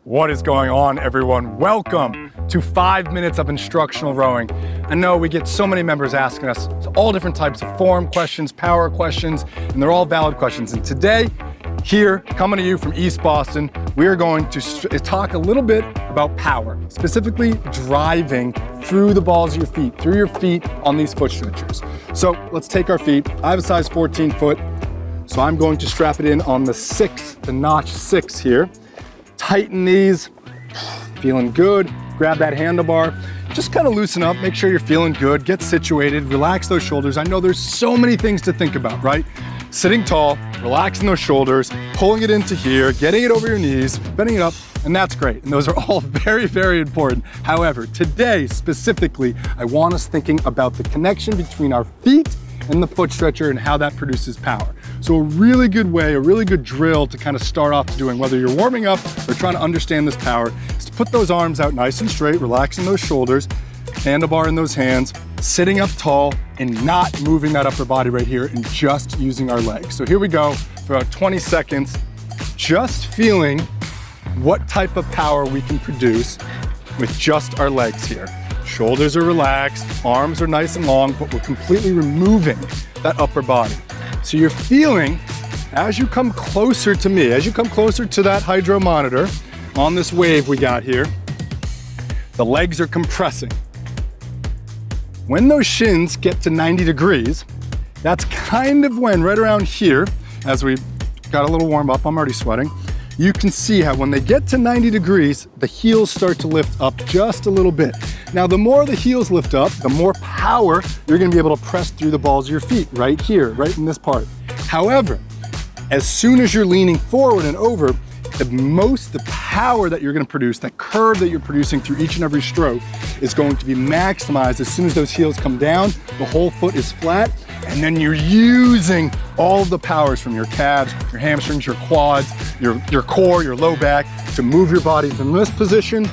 What is going on, everyone? Welcome to 5 minutes of instructional rowing. I know we get so many members asking us all different types of form questions, power questions, and they're all valid questions. And today, here, coming to you from East Boston, we are going to talk a little bit about power, specifically driving through the balls of your feet, through your feet on these foot stretchers. So let's take our feet. I have a size 14 foot, so I'm going to strap it in on the notch 6 here. Tighten these, feeling good. Grab that handlebar, just kind of loosen up, make sure you're feeling good, get situated, relax those shoulders. I know there's so many things to think about, right? Sitting tall, relaxing those shoulders, pulling it into here, getting it over your knees, bending it up, and that's great. And those are all very, very important. However, today specifically, I want us thinking about the connection between our feet and the foot stretcher and how that produces power. So a really good way, a really good drill to kind of start off doing, whether you're warming up or trying to understand this power, is to put those arms out nice and straight, relaxing those shoulders, handlebar in those hands, sitting up tall and not moving that upper body right here and just using our legs. So here we go for about 20 seconds, just feeling what type of power we can produce with just our legs here. Shoulders are relaxed, arms are nice and long, but we're completely removing that upper body. So you're feeling, as you come closer to me, as you come closer to that Hydrow monitor on this wave we got here, the legs are compressing. When those shins get to 90 degrees, that's kind of when, right around here, as we got a little warm up, I'm already sweating, you can see how when they get to 90 degrees, the heels start to lift up just a little bit. Now, the more the heels lift up, the more power you're gonna be able to press through the balls of your feet, right here, right in this part. However, as soon as you're leaning forward and over, the power that you're gonna produce, that curve that you're producing through each and every stroke is going to be maximized as soon as those heels come down, the whole foot is flat, and then you're using all of the powers from your calves, your hamstrings, your quads, your core, your low back to move your body from this position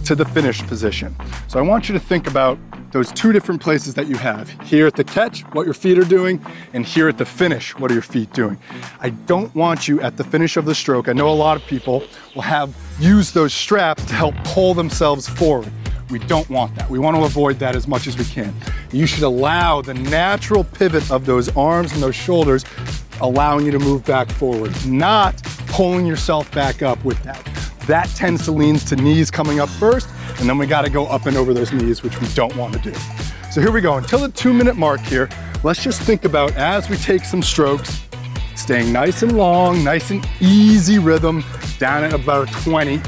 to the finished position. So I want you to think about those two different places that you have. Here at the catch, what your feet are doing, and here at the finish, what are your feet doing? I don't want you at the finish of the stroke. I know a lot of people will use those straps to help pull themselves forward. We don't want that. We want to avoid that as much as we can. You should allow the natural pivot of those arms and those shoulders, allowing you to move back forward, not pulling yourself back up with that. That tends to lean to knees coming up first, and then we got to go up and over those knees, which we don't want to do. So here we go. Until the 2-minute mark here, let's just think about, as we take some strokes, staying nice and long, nice and easy rhythm, down at about 20.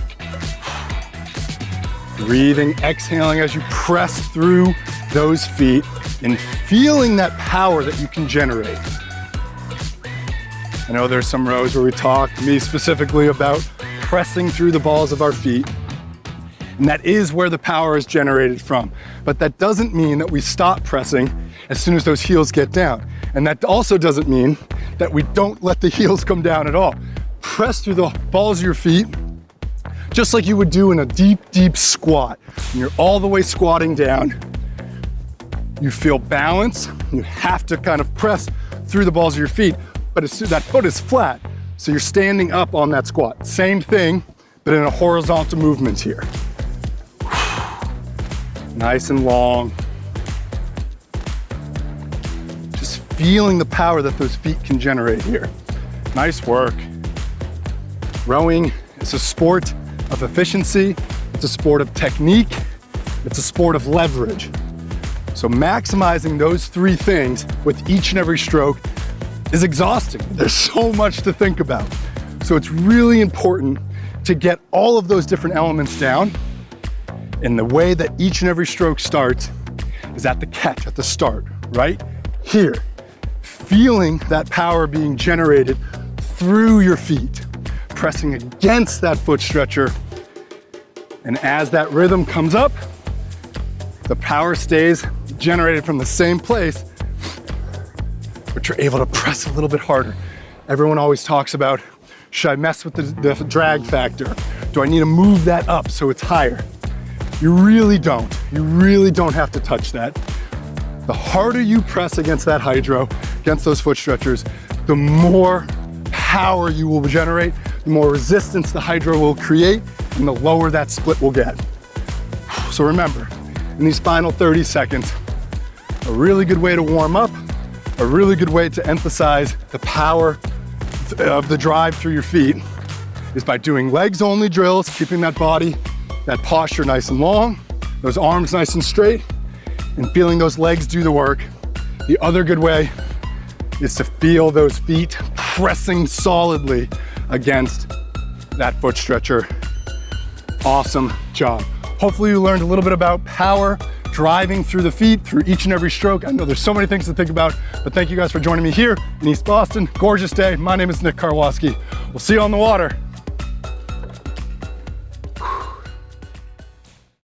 Breathing, exhaling as you press through those feet and feeling that power that you can generate. I know there's some rows where we talk, me specifically, about pressing through the balls of our feet, and that is where the power is generated from. But that doesn't mean that we stop pressing as soon as those heels get down. And that also doesn't mean that we don't let the heels come down at all. Press through the balls of your feet, just like you would do in a deep, deep squat. When you're all the way squatting down, you feel balance. You have to kind of press through the balls of your feet, but that foot is flat, so you're standing up on that squat. Same thing, but in a horizontal movement here. Nice and long. Just feeling the power that those feet can generate here. Nice work. Rowing is a sport of efficiency, it's a sport of technique, it's a sport of leverage. So maximizing those three things with each and every stroke is exhausting. There's so much to think about. So it's really important to get all of those different elements down. And the way that each and every stroke starts is at the catch, at the start, right here. Feeling that power being generated through your feet, pressing against that foot stretcher. And as that rhythm comes up, the power stays generated from the same place, but you're able to press a little bit harder. Everyone always talks about, should I mess with the drag factor? Do I need to move that up so it's higher? You really don't. You really don't have to touch that. The harder you press against that Hydrow, against those foot stretchers, the more power you will generate, the more resistance the Hydrow will create, and the lower that split will get. So remember, in these final 30 seconds, a really good way to warm up, a really good way to emphasize the power of the drive through your feet is by doing legs only drills, keeping that body, that posture nice and long, those arms nice and straight, and feeling those legs do the work. The other good way is to feel those feet pressing solidly against that foot stretcher. Awesome job. Hopefully you learned a little bit about power, driving through the feet, through each and every stroke. I know there's so many things to think about, but thank you guys for joining me here in East Boston. Gorgeous day. My name is Nick Karwoski. We'll see you on the water.